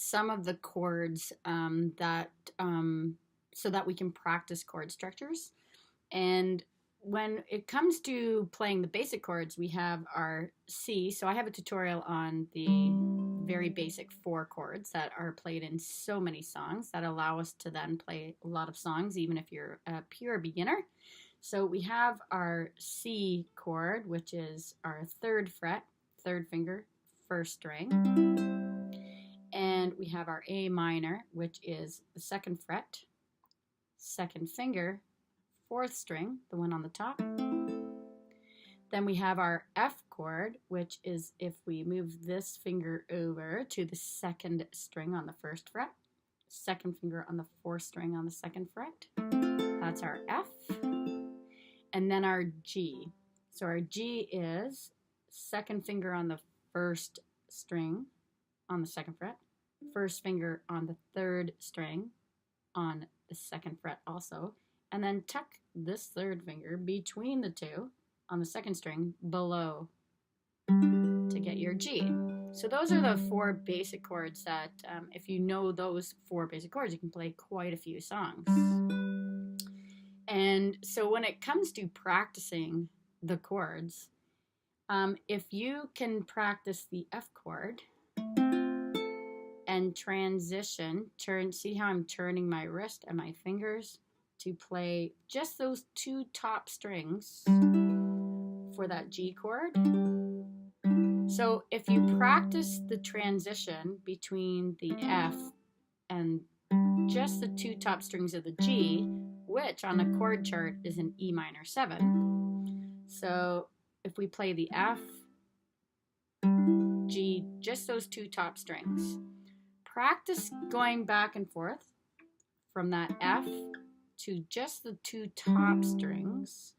some of the chords so that we can practice chord structures. And when it comes to playing the basic chords, we have our C. So I have a tutorial on the very basic 4 chords that are played in so many songs that allow us to then play a lot of songs, even if you're a pure beginner. So we have our C chord, which is our 3rd fret, 3rd finger, 1st string. And we have our A minor, which is the 2nd fret, 2nd finger, 4th string, the one on the top. Then we have our F chord, which is if we move this finger over to the 2nd string on the 1st fret, 2nd finger on the 4th string on the 2nd fret. That's our F. And then our G. So our G is 2nd finger on the 1st string on the 2nd fret, 1st finger on the 3rd string on the 2nd fret also, and then tuck this 3rd finger between the 2 on the 2nd string below to get your G. So those are the 4 basic chords that if you know those 4 basic chords, you can play quite a few songs. And so when it comes to practicing the chords, if you can practice the F chord and transition, see how I'm turning my wrist and my fingers to play just those 2 top strings for that G chord. So if you practice the transition between the F and just the 2 top strings of the G, which on a chord chart is an E minor 7. So if we play the F, G, just those 2 top strings, practice going back and forth from that F to just the 2 top strings.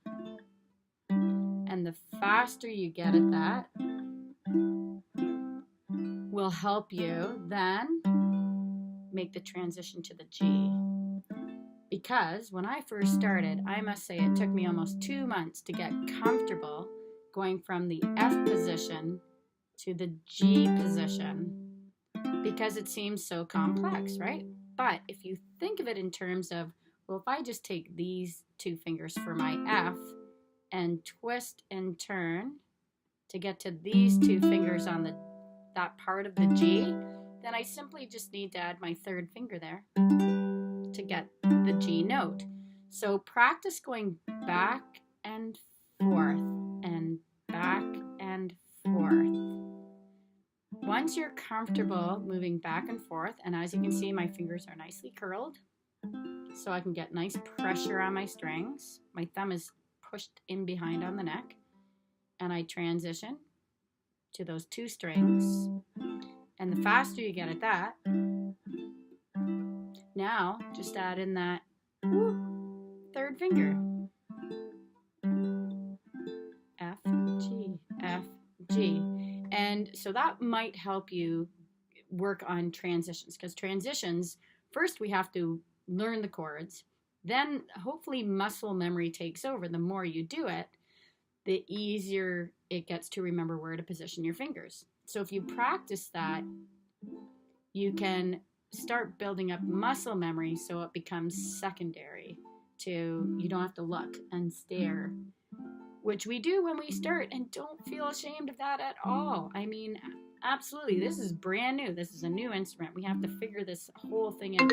And the faster you get at that will help you then make the transition to the G. Because when I first started, I must say it took me almost 2 months to get comfortable going from the F position to the G position, because it seems so complex, right? But if you think of it in terms of, well, if I just take these 2 fingers for my F and twist and turn to get to these 2 fingers on that part of the G, then I simply just need to add my 3rd finger there to get the G note. So practice going back and forth and back and forth. Once you're comfortable moving back and forth, and as you can see, my fingers are nicely curled, so I can get nice pressure on my strings. My thumb is pushed in behind on the neck, and I transition to those 2 strings. And the faster you get at that, now just add in that 3rd finger. F, G, F, G. And so that might help you work on transitions, because transitions, first we have to learn the chords, then hopefully muscle memory takes over. The more you do it, the easier it gets to remember where to position your fingers. So if you practice that, you can start building up muscle memory so it becomes secondary to, you don't have to look and stare, which we do when we start, and don't feel ashamed of that at all. I mean, absolutely, this is brand new. This is a new instrument. We have to figure this whole thing out.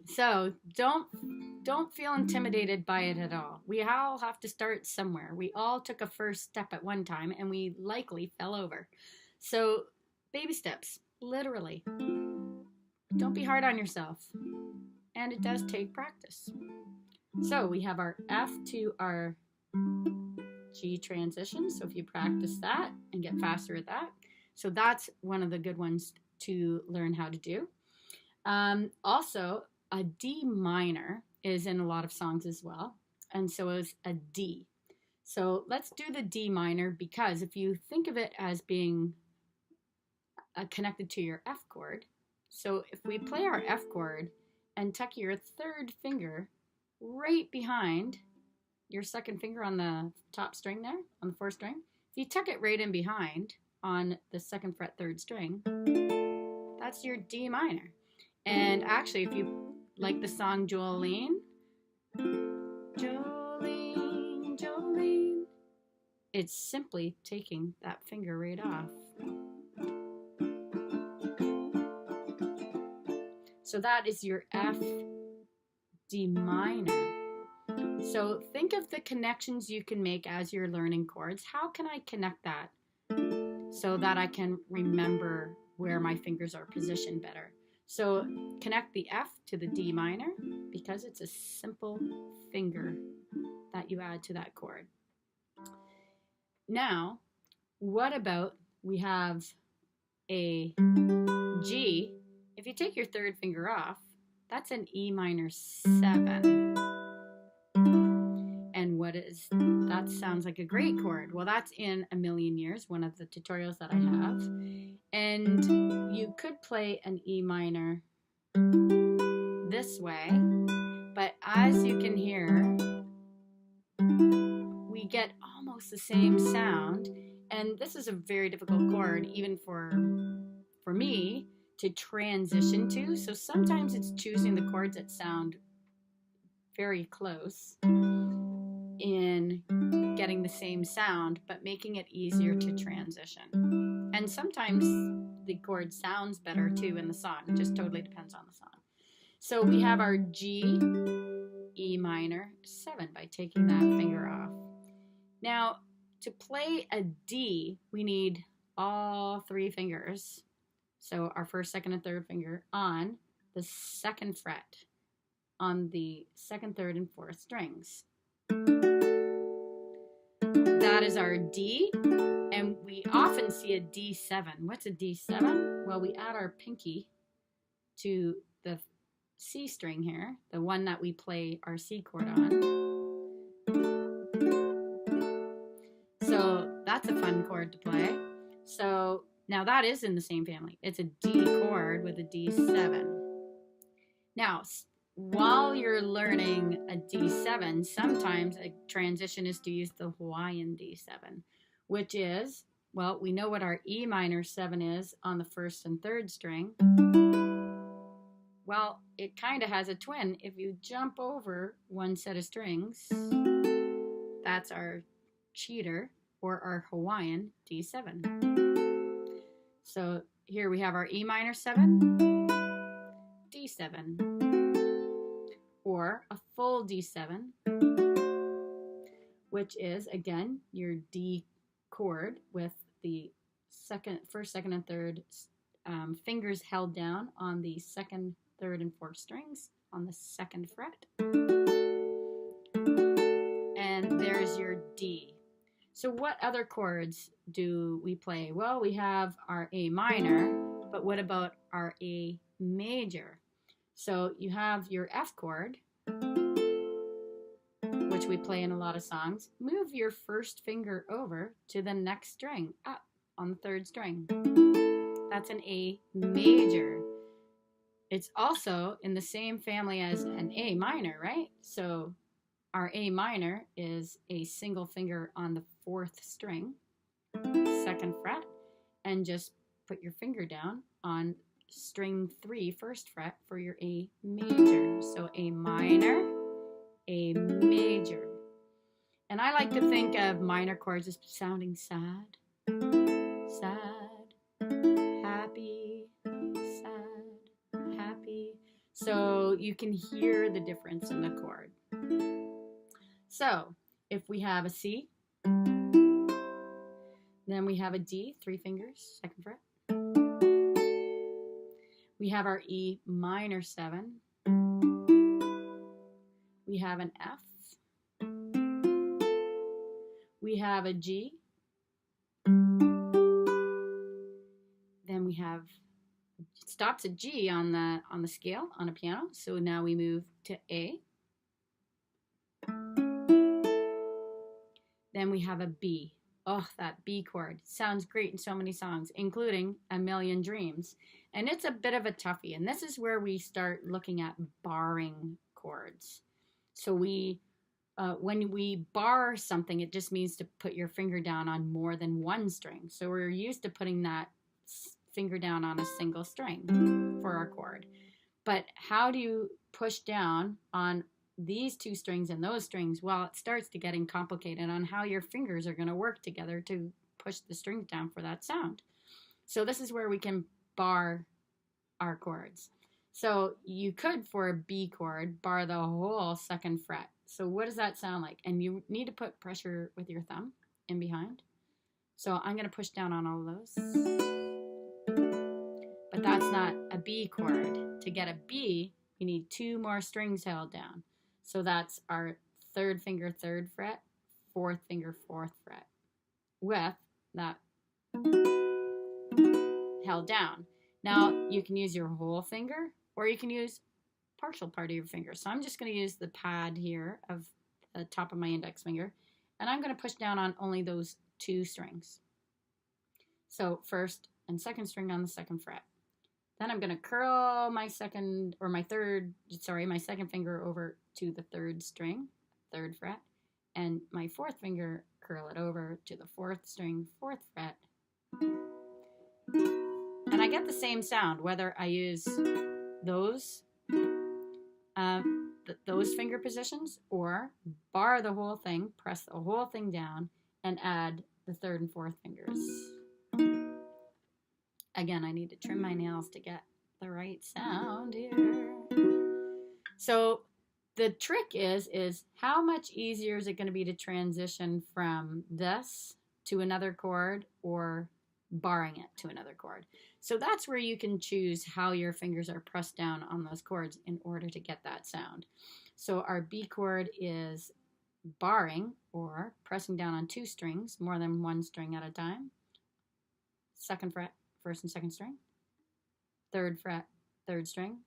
So don't feel intimidated by it at all. We all have to start somewhere. We all took a first step at one time, and we likely fell over. So baby steps, literally. Don't be hard on yourself. And it does take practice. So we have our F to our G transition. So if you practice that and get faster at that. So that's one of the good ones to learn how to do. Also, a D minor is in a lot of songs as well. And so is a D. So let's do the D minor, because if you think of it as being connected to your F chord, so if we play our F chord and tuck your 3rd finger right behind your 2nd finger on the top string there, on the 4th string, if you tuck it right in behind, on the 2nd fret 3rd string, that's your D minor. And actually, if you like the song Jolene, Jolene, Jolene, it's simply taking that finger right off. So that is your F, D minor. So think of the connections you can make as you're learning chords. How can I connect that so that I can remember where my fingers are positioned better? So connect the F to the D minor because it's a simple finger that you add to that chord. Now, what about we have a G? If you take your 3rd finger off, that's an E minor 7. And what is, that sounds like a great chord. Well, that's in A Million Years, one of the tutorials that I have. And you could play an E minor this way, but as you can hear, we get almost the same sound. And this is a very difficult chord, even for me, to transition to. So sometimes it's choosing the chords that sound very close in getting the same sound, but making it easier to transition. And sometimes the chord sounds better too in the song. It just totally depends on the song. So we have our G, E minor 7 by taking that finger off. Now, to play a D, we need all 3 fingers. So our 1st, 2nd, and 3rd finger on the 2nd fret on the 2nd, 3rd, and 4th strings. That is our D, and we often see a D7. What's a D7? Well, we add our pinky to the C string here, the one that we play our C chord on. So that's a fun chord to play. So now that is in the same family. It's a D chord with a D7. Now, while you're learning a D7, sometimes a transition is to use the Hawaiian D7, which is, well, we know what our E minor 7 is on the 1st and 3rd string. Well, it kind of has a twin. If you jump over one set of strings, that's our cheater or our Hawaiian D7. So here we have our E minor 7, D7. Or a full D7, which is, again, your D chord with the 1st, 2nd, and 3rd fingers held down on the 2nd, 3rd, and 4th strings on the 2nd fret. And there's your D. So what other chords do we play? Well, we have our A minor, but what about our A major? So you have your F chord, which we play in a lot of songs. Move your 1st finger over to the next string, up on the 3rd string. That's an A major. It's also in the same family as an A minor, right? So our A minor is a single finger on the 4th string, 2nd fret, and just put your finger down on string 3, 1st fret for your A major. So A minor, A major. And I like to think of minor chords as sounding sad, sad, happy, sad, happy. So you can hear the difference in the chord. So if we have a C, then we have a D, 3 fingers, 2nd fret. We have our E minor 7. We have an F. We have a G. Then we have, it stops at G on the scale on a piano. So now we move to A. Then we have a B. Oh, that B chord sounds great in so many songs, including A Million Dreams. And it's a bit of a toughie. And this is where we start looking at barring chords. So we when we bar something, it just means to put your finger down on more than one string. So we're used to putting that finger down on a single string for our chord. But how do you push down on these two strings and those strings? Well, it starts to getting complicated on how your fingers are going to work together to push the strings down for that sound. So this is where we can bar our chords. So you could, for a B chord, bar the whole second fret. So what does that sound like? And you need to put pressure with your thumb in behind. So I'm going to push down on all of those. But that's not a B chord. To get a B, you need two more strings held down. So that's our third finger, third fret, fourth finger, fourth fret, with that held down. Now you can use your whole finger, or you can use partial part of your finger. So I'm just going to use the pad here of the top of my index finger, and I'm going to push down on only those two strings. So first and second string on the second fret. Then I'm going to curl my second finger over to the third string, third fret, and my fourth finger, curl it over to the fourth string, fourth fret. And I get the same sound whether I use those finger positions or bar the whole thing, press the whole thing down, and add the third and fourth fingers. Again, I need to trim my nails to get the right sound here. So the trick is how much easier is it going to be to transition from this to another chord or barring it to another chord? So that's where you can choose how your fingers are pressed down on those chords in order to get that sound. So our B chord is barring or pressing down on two strings, more than one string at a time. Second fret, first and second string. Third fret, third string.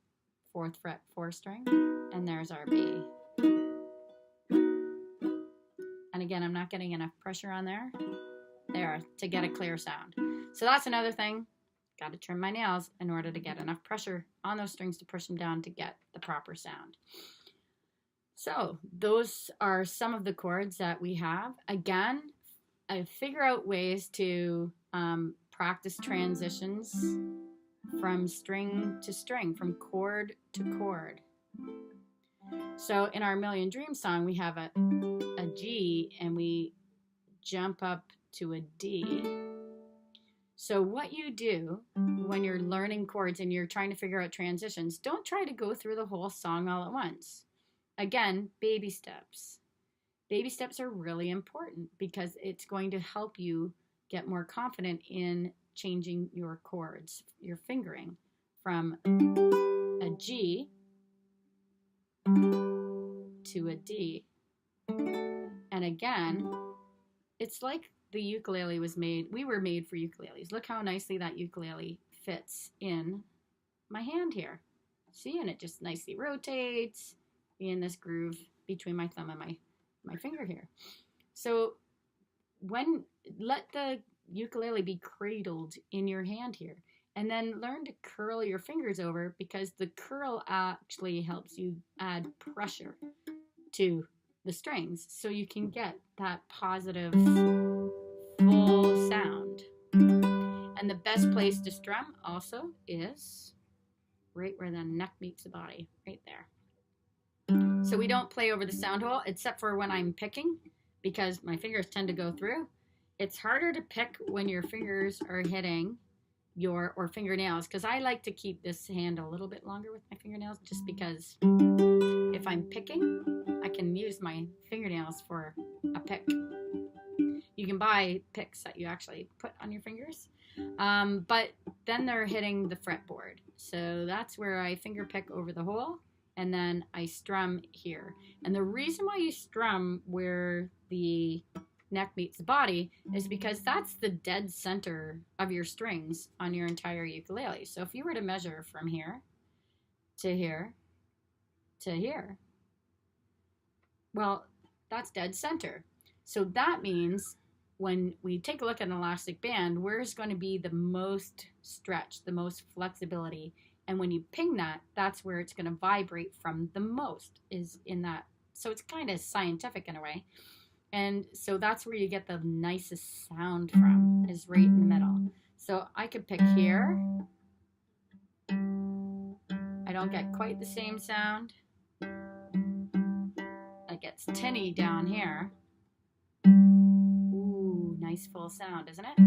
Fourth fret, fourth string. And there's our B. And again, I'm not getting enough pressure on there to get a clear sound. So that's another thing. Got to trim my nails in order to get enough pressure on those strings to push them down to get the proper sound. So those are some of the chords that we have. Again, I figure out ways to practice transitions from string to string, from chord to chord. So in our Million Dreams song, we have a G and we jump up to a D. So what you do when you're learning chords and you're trying to figure out transitions, don't try to go through the whole song all at once. Again, baby steps. Baby steps are really important because it's going to help you get more confident in changing your chords, your fingering from a G to a D. And again, it's like the ukulele was made. We were made for ukuleles. Look how nicely that ukulele fits in my hand here. See, and it just nicely rotates in this groove between my thumb and my finger here. So let the ukulele be cradled in your hand here, and then learn to curl your fingers over, because the curl actually helps you add pressure to the strings so you can get that positive full sound. And the best place to strum also is right where the neck meets the body, right there. So we don't play over the sound hole except for when I'm picking, because my fingers tend to go through. It's harder to pick when your fingers are hitting or fingernails, because I like to keep this hand a little bit longer with my fingernails, just because if I'm picking, I can use my fingernails for a pick. You can buy picks that you actually put on your fingers, but then they're hitting the fretboard. So that's where I finger pick over the hole, and then I strum here. And the reason why you strum where the neck meets the body is because that's the dead center of your strings on your entire ukulele. So if you were to measure from here to here to here, well, that's dead center. So that means when we take a look at an elastic band, where's going to be the most stretch, the most flexibility? And when you ping that, that's where it's going to vibrate from the most, is in that So it's kind of scientific in a way. And so that's where you get the nicest sound from, is right in the middle. So I could pick here. I don't get quite the same sound. It gets tinny down here. Ooh, nice full sound, isn't it?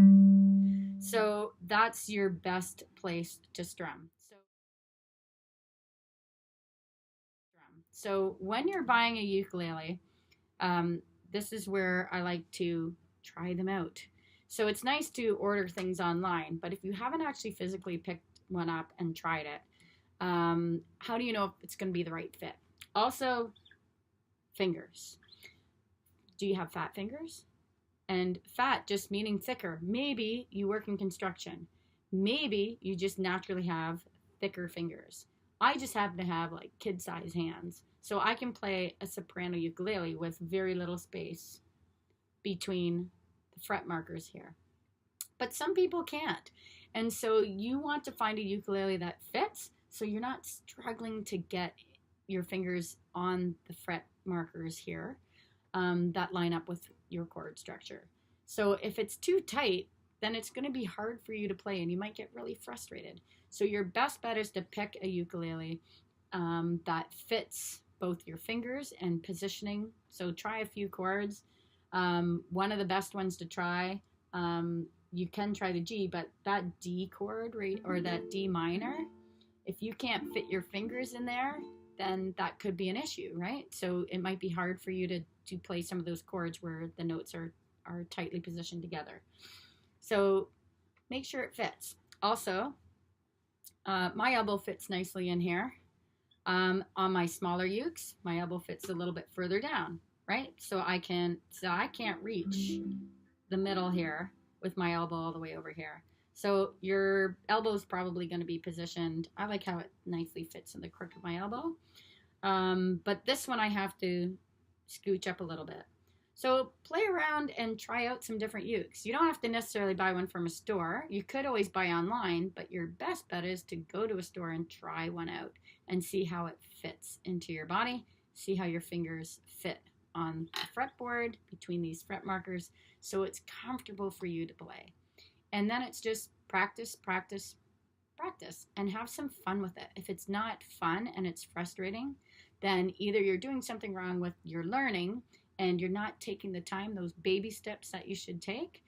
So that's your best place to strum. So when you're buying a ukulele, this is where I like to try them out. So it's nice to order things online, but if you haven't actually physically picked one up and tried it, how do you know if it's going to be the right fit? Also, fingers. Do you have fat fingers? And fat just meaning thicker. Maybe you work in construction. Maybe you just naturally have thicker fingers. I just happen to have like kid-size hands. So I can play a soprano ukulele with very little space between the fret markers here. But some people can't. And so you want to find a ukulele that fits so you're not struggling to get your fingers on the fret markers here that line up with your chord structure. So if it's too tight, then it's going to be hard for you to play and you might get really frustrated. So your best bet is to pick a ukulele that fits both your fingers and positioning. So try a few chords. One of the best ones to try, you can try the G, but that D chord, right, or that D minor, if you can't fit your fingers in there, then that could be an issue, right? So it might be hard for you to play some of those chords where the notes are tightly positioned together. So make sure it fits. Also, my elbow fits nicely in here. On my smaller ukes, my elbow fits a little bit further down, right? So I can't reach the middle here with my elbow all the way over here. So your elbow is probably going to be positioned. I like how it nicely fits in the crook of my elbow. But this one I have to scooch up a little bit. So play around and try out some different ukes. You don't have to necessarily buy one from a store. You could always buy online, but your best bet is to go to a store and try one out and see how it fits into your body, see how your fingers fit on the fretboard between these fret markers so it's comfortable for you to play. And then it's just practice, practice, practice, and have some fun with it. If it's not fun and it's frustrating, then either you're doing something wrong with your learning and you're not taking the time, those baby steps that you should take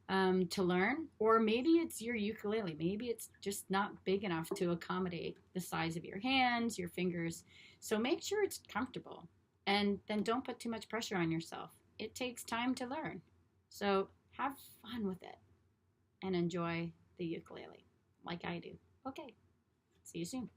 to learn, or maybe it's your ukulele. Maybe it's just not big enough to accommodate the size of your hands, your fingers. So make sure it's comfortable, and then don't put too much pressure on yourself. It takes time to learn. So have fun with it and enjoy the ukulele like I do. Okay, see you soon.